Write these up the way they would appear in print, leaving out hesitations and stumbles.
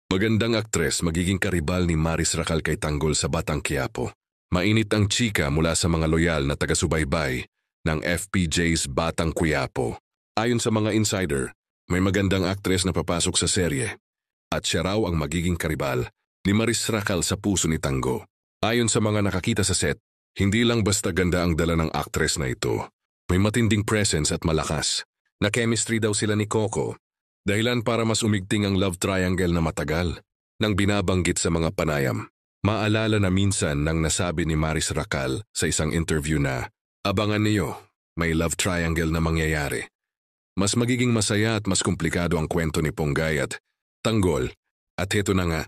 Magandang aktres magiging karibal ni Maris Racal kay Tanggol sa Batang Quiapo. Mainit ang chika mula sa mga loyal na taga-subaybay ng FPJ's Batang Quiapo. Ayon sa mga insider, may magandang aktres na papasok sa serye at siya raw ang magiging karibal ni Maris Racal sa puso ni Tanggo. Ayon sa mga nakakita sa set, hindi lang basta ganda ang dala ng aktres na ito. May matinding presence at malakas na chemistry daw sila ni Coco. Dahilan para mas umigting ang love triangle na matagal nang binabanggit sa mga panayam. Maalala na minsan nang nasabi ni Maris Racal sa isang interview na, "Abangan niyo, may love triangle na mangyayari." Mas magiging masaya at mas komplikado ang kwento ni Ponggay at Tanggol. At heto na nga,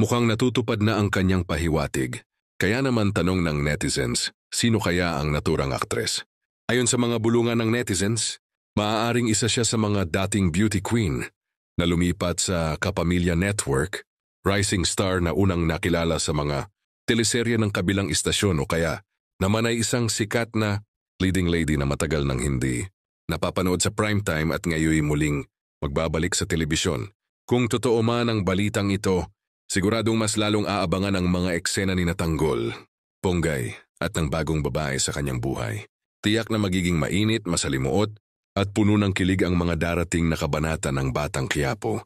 mukhang natutupad na ang kanyang pahiwatig. Kaya naman tanong ng netizens, sino kaya ang naturang aktres? Ayon sa mga bulungan ng netizens, maaaring isa siya sa mga dating beauty queen na lumipat sa Kapamilya Network, rising star na unang nakilala sa mga teleserye ng kabilang istasyon o kaya naman ay isang sikat na leading lady na matagal nang hindi napapanood sa primetime at ngayon muling magbabalik sa telebisyon. Kung totoo man ang balitang ito, siguradong mas lalong aabangan ang mga eksena ni Tanggol, Ponggay at ng bagong babae sa kanyang buhay. Tiyak na magiging mainit, masalimuot, at puno ng kilig ang mga darating na kabanata ng Batang Quiapo.